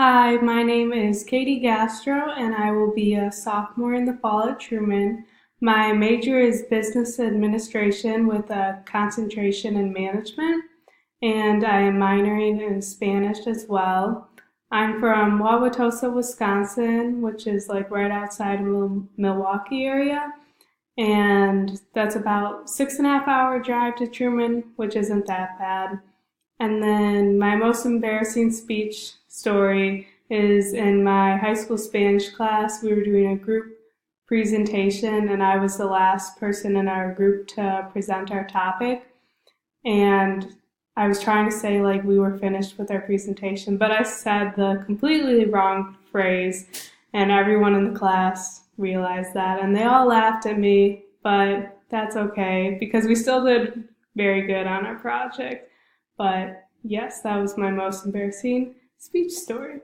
Hi, my name is Katie Gastro, and I will be a sophomore in the fall at Truman. My major is business administration with a concentration in management, and I am minoring in Spanish as well. I'm from Wauwatosa, Wisconsin, which is like right outside of the Milwaukee area, and that's about 6.5 hour drive to Truman, which isn't that bad. And then my most embarrassing speech story is in my high school Spanish class. We were doing a group presentation, and I was the last person in our group to present our topic. And I was trying to say, like, we were finished with our presentation, but I said the completely wrong phrase, and everyone in the class realized that, and they all laughed at me, but that's okay because we still did very good on our project. But yes, that was my most embarrassing speech story.